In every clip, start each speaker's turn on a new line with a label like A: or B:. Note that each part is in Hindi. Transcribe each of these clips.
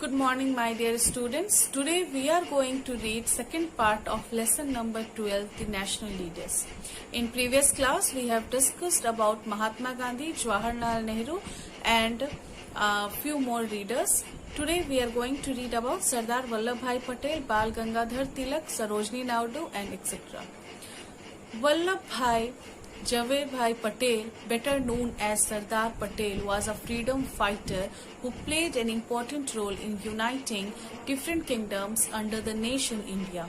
A: Good morning, my dear students. Today we are going to read second part of lesson number 12, the national leaders. In previous class, we have discussed about Mahatma Gandhi, Jawaharlal Nehru, and a few more readers. Today we are going to read about Sardar Vallabhbhai Patel, Bal Gangadhar Tilak, Sarojini Naidu, and etc. Vallabhbhai Javed Patel, better known as Sardar Patel, was a freedom fighter who played an important role in uniting different kingdoms under the nation India.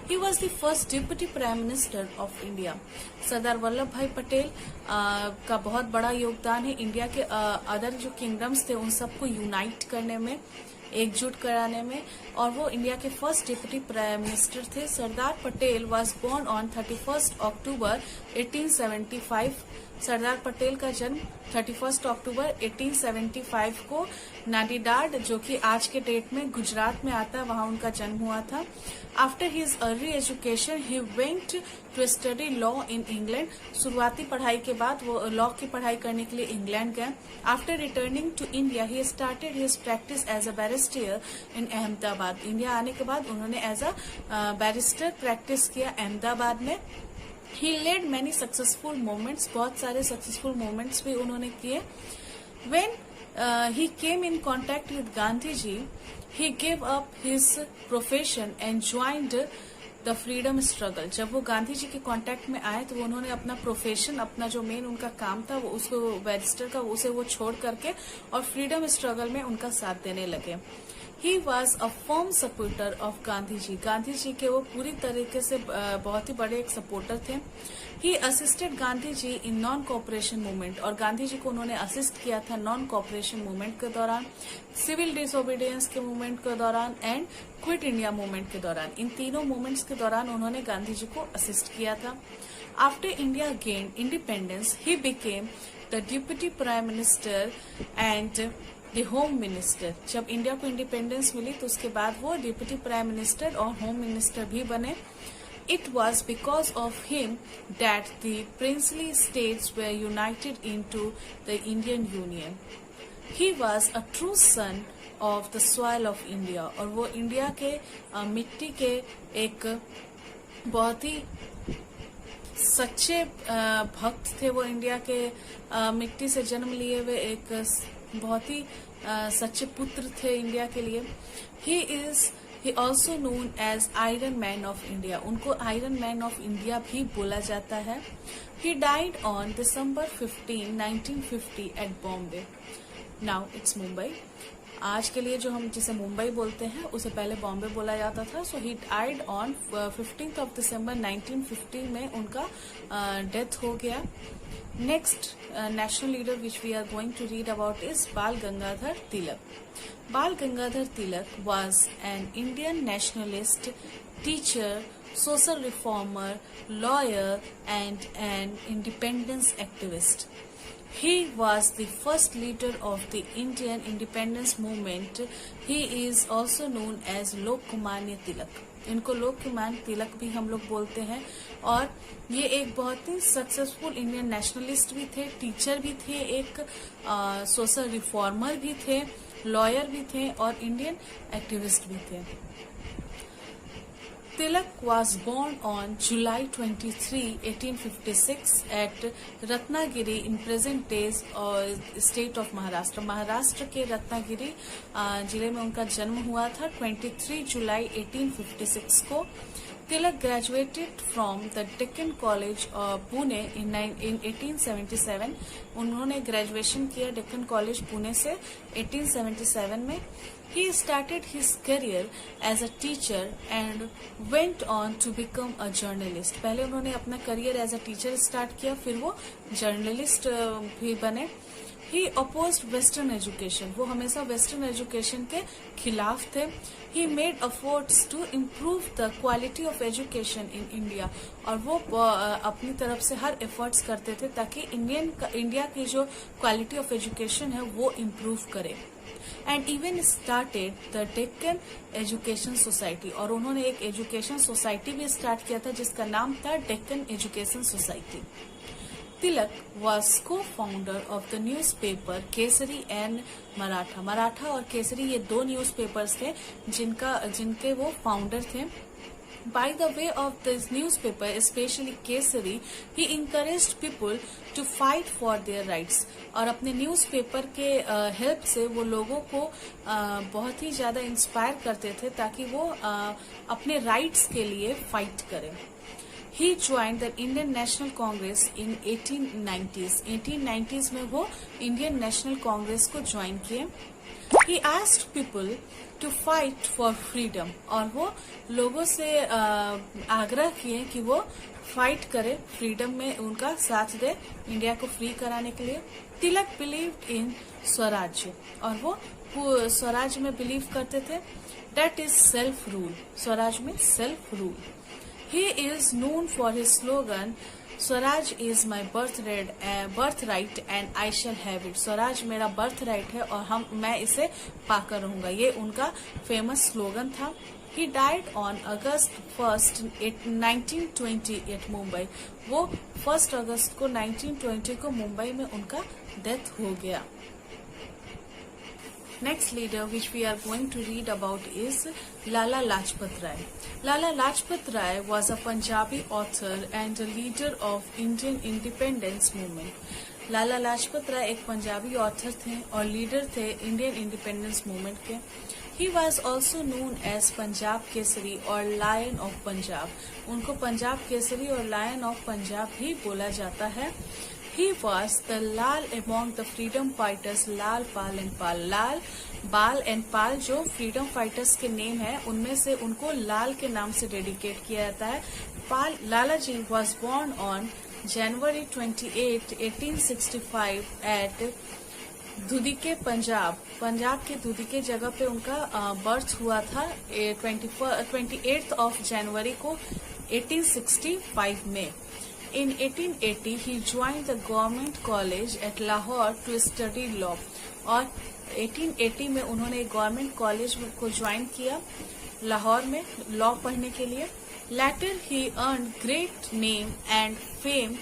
A: He was the first Deputy Prime Minister of India. Sardar Vallabh भाई पटेल का बहुत बड़ा योगदान है इंडिया के अदर जो किंगडम्स थे उन सबको यूनाइट करने में, एकजुट कराने में, और वो इंडिया के फर्स्ट डिप्टी प्राइम मिनिस्टर थे. Sardar Patel was born on 31 अक्टूबर 1875. सरदार पटेल का जन्म 31 अक्टूबर 1875 को नाडीडाड, जो कि आज के डेट में गुजरात में आता है, वहां उनका जन्म हुआ था. After his early education he went to study law in England. शुरुआती पढ़ाई के बाद वो लॉ की पढ़ाई करने के लिए इंग्लैंड गए. After returning to India he started his practice as a barrister in Ahmedabad. India आने के बाद उन्होंने एज अ बैरिस्टर प्रैक्टिस किया अहमदाबाद में. He led many successful movements, बहुत सारे सक्सेसफुल मूवमेंट्स भी उन्होंने किए. When he came in contact with Gandhi ji, he gave up his profession and joined the freedom struggle. जब वो गांधी जी के कांटेक्ट में आए तो उन्होंने अपना प्रोफेशन, अपना जो मेन उनका काम था वो उसको बैरिस्टर का, उसे वो छोड़ करके और फ्रीडम स्ट्रगल में उनका साथ देने लगे. He was a firm supporter of Gandhi जी. गांधी जी के वो पूरी तरीके से बहुत ही बड़े एक सपोर्टर थे. He assisted Gandhi ji in non cooperation movement, और गांधी जी को उन्होंने असिस्ट किया था नॉन कॉपरेशन मूवमेंट के दौरान, सिविल डिसोबीडियंस के मूवमेंट के दौरान एंड क्विट इंडिया मूवमेंट के दौरान. इन तीनों मूवमेंट्स के दौरान उन्होंने गांधी जी को असिस्ट किया था. After India gain independence he became the deputy prime minister and the home minister. जब इंडिया को इंडिपेंडेंस मिली तो उसके बाद वो डिप्टी प्राइम मिनिस्टर और होम मिनिस्टर भी बने. It was because of him that the princely states were united into the Indian Union. He was a true son of the soil of India. और वो इंडिया के मिट्टी के एक बहुत ही सच्चे भक्त थे. वो इंडिया के मिट्टी से जन्म लिए हुए एक बहुत ही सच्चे पुत्र थे इंडिया के लिए. He also known as Iron Man of India. उनको आयरन मैन ऑफ इंडिया भी बोला जाता है. He died on December 15, 1950 at Bombay. Now it's Mumbai. आज के लिए जो हम जिसे मुंबई बोलते हैं उसे पहले बॉम्बे बोला जाता था. So he died on 15th of December 1950 में उनका डेथ हो गया. Next national leader which we are going to read about is Bal Gangadhar Tilak. Bal Gangadhar Tilak was an Indian nationalist, teacher, social reformer, lawyer and an independence activist. He was the first leader of the Indian independence movement. He is also known as Lokmanya Tilak. इनको लोकमान्य तिलक भी हम लोग बोलते हैं. और ये एक बहुत ही सक्सेसफुल इंडियन नेशनलिस्ट भी थे, टीचर भी थे, एक सोशल रिफॉर्मर भी थे, लॉयर भी थे और इंडियन एक्टिविस्ट भी थे. Tilak was born on July 23, 1856 at Ratnagiri in present days state of Maharashtra. Maharashtra के रत्नागिरी जिले में उनका जन्म हुआ था 23 जुलाई 1856 को. Tilak graduated from the Deccan College Pune in 1877. उन्होंने ग्रेजुएशन किया डेक्कन कॉलेज पुणे से 1877 में. He started his career as a teacher and went on to become a journalist. पहले उन्होंने अपना career as a teacher start किया, फिर वो जर्नलिस्ट भी बने. He opposed Western education. वो हमेशा वेस्टर्न एजुकेशन के खिलाफ थे. He made efforts to improve the quality of education in India. और वो अपनी तरफ से हर एफर्ट्स करते थे ताकि इंडिया की जो क्वालिटी ऑफ एजुकेशन है वो इम्प्रूव करे. And even started the Deccan education society. और उन्होंने एक एजुकेशन सोसाइटी भी स्टार्ट किया था जिसका नाम था Deccan education society. Tilak was co-founder of the newspaper Kesari and Maratha. Maratha और केसरी ये दो न्यूज़पेपर्स थे जिनके वो फाउंडर थे. By the way of this newspaper, especially Kesari, he encouraged people to fight for their rights. और अपने न्यूज़पेपर के हेल्प से वो लोगों को बहुत ही ज्यादा इंस्पायर करते थे ताकि वो अपने राइट्स के लिए फाइट करें. He joined the Indian National Congress in 1890s. 1890s में वो इंडियन नेशनल कांग्रेस को ज्वाइन किए. He asked people to fight for freedom. और वो लोगों से आग्रह किए कि वो फाइट करे, फ्रीडम में उनका साथ दे, इंडिया को फ्री कराने के लिए. तिलक बिलीव्ड इन स्वराज्य और वो स्वराज में बिलीव करते थे. That is self rule. Swaraj में self rule. He is known for his slogan, Swaraj is my birthright and I shall have it. Swaraj मेरा बर्थ राइट है और मैं इसे पाकर रहूंगा. ये उनका फेमस स्लोगन था. He died on August 1st, 1920 at Mumbai. वो 1 अगस्त को 1920 को मुंबई में उनका डेथ हो गया. Next leader which we are going to read about is Lala Lajpat Rai. Lala Lajpat Rai was a Punjabi author and a leader of Indian independence movement. Lala Lajpat Rai एक पंजाबी ऑथर थे और लीडर थे इंडियन इंडिपेंडेंस मूवमेंट के. He was also known as Punjab Kesari और लायन ऑफ पंजाब. उनको पंजाब केसरी और लायन ऑफ पंजाब ही बोला जाता है. He was the Lal among the freedom fighters Lal, Pal and Pal. लाल, बाल एंड पाल जो फ्रीडम फाइटर्स के नेम है उनमें से उनको लाल के नाम से डेडिकेट किया जाता है. Lala ji was born on January 28, 1865 at Dhudike Punjab. Punjab के धुदीके जगह पे उनका बर्थ हुआ था 28 ऑफ जनवरी को 1865 में. In 1880, he joined the government college at Lahore to study law. और 1880 में उन्होंने एक गवर्नमेंट कॉलेज को ज्वाइन किया लाहौर में लॉ पढ़ने के लिए. Later, he earned great name and fame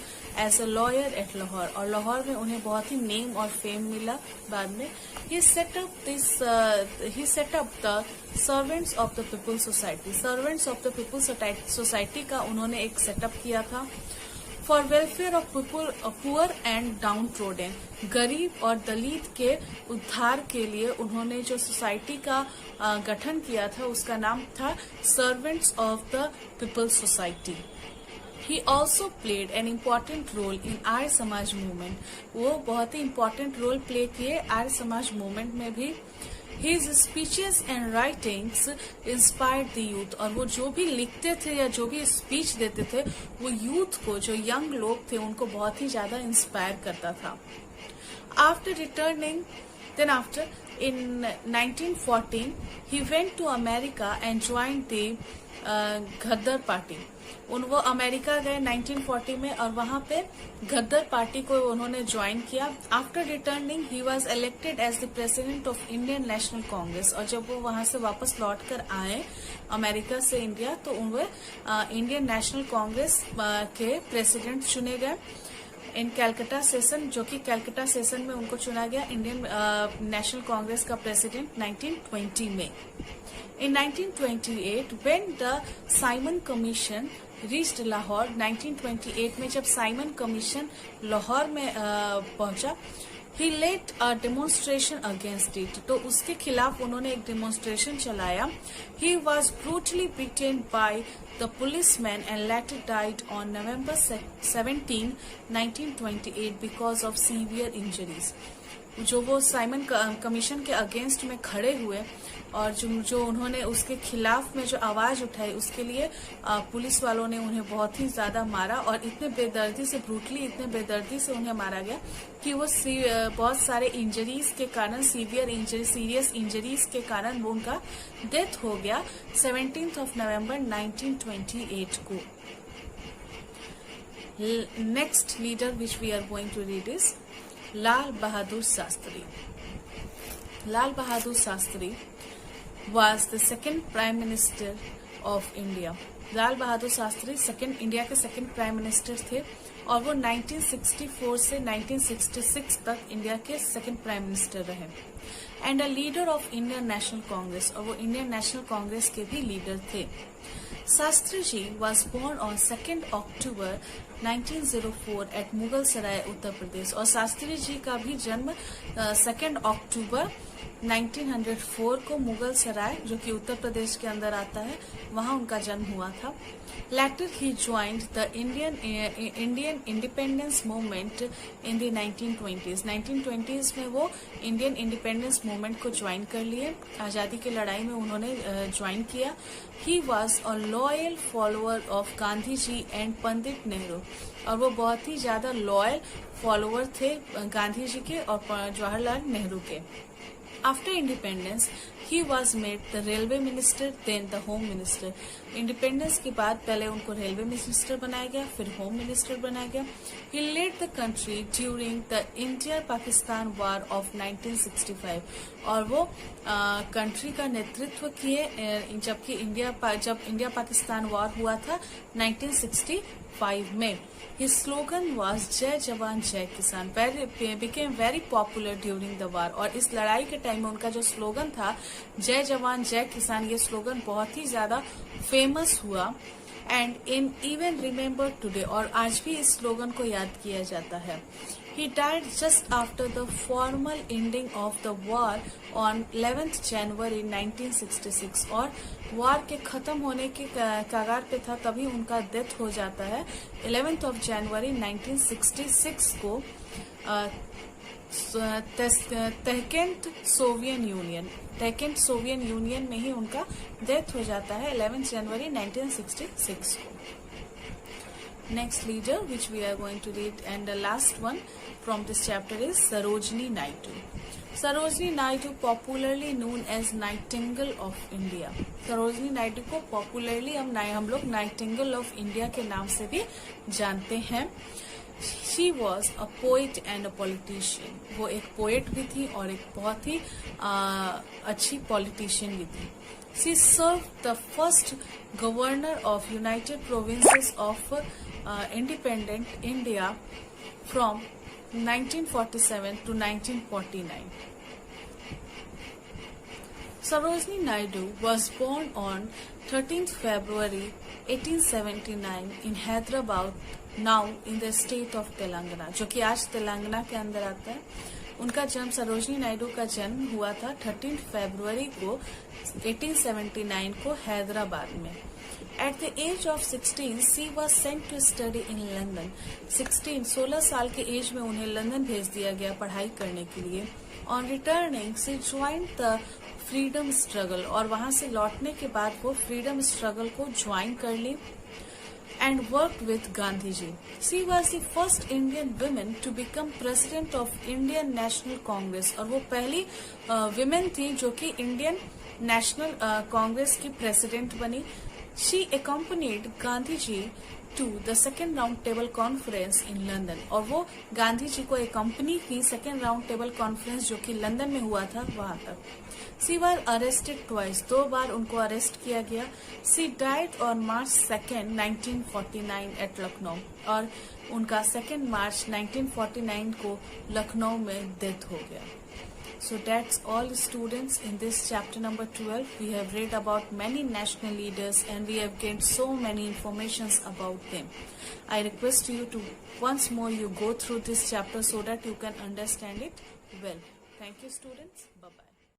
A: as a lawyer at Lahore. और लाहौर में उन्हें बहुत ही नेम और फेम मिला बाद में. He set up the Servants of the People Society. Servants of the People Society का उन्होंने एक सेटअप किया था. For welfare of people poor and down trodden. गरीब और दलित के उद्धार के लिए उन्होंने जो सोसाइटी का गठन किया था उसका नाम था servants of the people society. He also played an important role in Arya Samaj movement. वो बहुत ही इम्पोर्टेंट रोल प्ले किए आर्य समाज मूवमेंट में भी. His speeches and writings inspired the youth. और वो जो भी लिखते थे या जो भी स्पीच देते थे वो यूथ को, जो यंग लोग थे, उनको बहुत ही ज्यादा इंस्पायर करता था. After in 1914 he went to America and joined the गद्दर party. वो अमेरिका गए 1940 में और वहां पे गद्दर पार्टी को उन्होंने ज्वाइन किया. After returning he was elected as the president of Indian National Congress. और जब वो वहां से वापस लौट कर आए अमेरिका से इंडिया तो उन्हें इंडियन नेशनल कांग्रेस के प्रेसिडेंट चुने गए इन कैलकाटा सेशन, जो कि कैलकाटा सेशन में उनको चुना गया इंडियन नेशनल कांग्रेस का प्रेसिडेंट 1920 में. In 1928, when the Simon Commission reached Lahore, 1928 में जब साइमन कमीशन लाहौर में पहुंचा, he led a demonstration against it. तो उसके खिलाफ उन्होंने एक डेमोन्स्ट्रेशन चलाया. He was brutally beaten by the policemen and later died on November 17, 1928 because of severe injuries. जो वो साइमन कमीशन के अगेंस्ट में खड़े हुए और जो उन्होंने उसके खिलाफ में जो आवाज उठाई उसके लिए पुलिस वालों ने उन्हें बहुत ही ज्यादा मारा और इतने बेदर्दी से उन्हें मारा गया कि वो बहुत सारे इंजरीज के कारण, सीरियस इंजरीज के कारण वो उनका डेथ हो गया 17 नवंबर 1928 को. Next leader which we are going to read is Lal Bahadur Shastri. Lal Bahadur Shastri was the second Prime Minister of India. Lal Bahadur Shastri India के सेकंड प्राइम मिनिस्टर थे और वो 1964 से 1966 तक इंडिया के सेकंड प्राइम मिनिस्टर रहे and a leader of Indian National Congress, और वो इंडियन नेशनल कांग्रेस के भी लीडर थे। Shastri ji was born on 2nd October 1904 at Mughal सराय, उत्तर प्रदेश, और शास्त्री जी का भी जन्म 2 अक्टूबर 1904 को मुगल सराय, जो कि उत्तर प्रदेश के अंदर आता है, वहां उनका जन्म हुआ था। Later he joined the Indian independence movement in the 1920s. 1920s में वो इंडियन इंडिपेंडेंस मूवमेंट को ज्वाइन कर लिए, आजादी की लड़ाई में उन्होंने ज्वाइन किया। He was a loyal follower of Gandhi ji and Pandit Nehru, और वो बहुत ही ज्यादा लॉयल फॉलोअर थे गांधी जी के और जवाहरलाल नेहरू के। After independence, he was made the railway minister, then the home minister. Independence के बाद पहले उनको रेलवे मिनिस्टर बनाया गया, फिर होम मिनिस्टर बनाया गया। He led the country during the India-Pakistan War of 1965, और वो कंट्री का नेतृत्व किए जब इंडिया पाकिस्तान वॉर हुआ था 1965 में। His slogan was जय जवान जय किसान, became very popular during the war, और इस लड़ाई के टाइम में उनका जो स्लोगन था जय जवान जय किसान, ये स्लोगन बहुत ही ज्यादा फेमस हुआ एंड इवन रिमेम्बर टुडे, और आज भी इस स्लोगन को याद किया जाता है। He died just after the formal ending of the war on 11th January 1966, और वॉर के खत्म होने के कगार पे था तभी उनका डेथ हो जाता है 11th of January 1966 को तहकेंट सोवियत यूनियन में ही उनका डेथ हो जाता है 11 जनवरी 1966 को। Next leader which we are going to read and the last one from this chapter is Sarojini Naidu. Sarojini Naidu, popularly known as Nightingale of India. Sarojini Naidu को पॉपुलरली हम लोग नाइटिंगेल ऑफ इंडिया के नाम से भी जानते हैं। She was a poet and a politician. वो एक पोएट भी थी और एक बहुत ही अच्छी पॉलिटिशियन भी थी। She served the first governor of United Provinces of independent India from 1947 to 1949. Sarojini Naidu was born on 13th February 1879 in Hyderabad, now in the state of Telangana, जो कि आज तेलंगाना के अंदर आता है। उनका जन्म, सरोजनी नायडू का जन्म हुआ था 13 फरवरी को 1879 को हैदराबाद में। At the age of 16, she was sent to study in London. 16 साल के एज में उन्हें लंदन भेज दिया गया पढ़ाई करने के लिए। On returning, she joined the freedom struggle, और वहां से लौटने के बाद वो फ्रीडम स्ट्रगल को ज्वाइन कर ली and worked with Gandhi ji. She was the first Indian woman to become president of Indian National Congress, और वो पहली विमेन थी जो कि इंडियन नेशनल कांग्रेस की प्रेसिडेंट बनी। She accompanied Gandhi ji to the second round table conference in London, और वो गांधी जी को accompany की सेकेंड राउंड टेबल कॉन्फ्रेंस जो कि लंदन में हुआ था वहां तक। She was arrested twice, 2 बार उनको अरेस्ट किया गया। She died on March 2nd, 1949 at Lucknow, और उनका 2 मार्च 1949 को लखनऊ में डेथ हो गया। So that's all, students. In this chapter number 12, we have read about many national leaders and we have gained so many informations about them. I request you to once more you go through this chapter so that you can understand it well. Thank you, students. Bye-bye.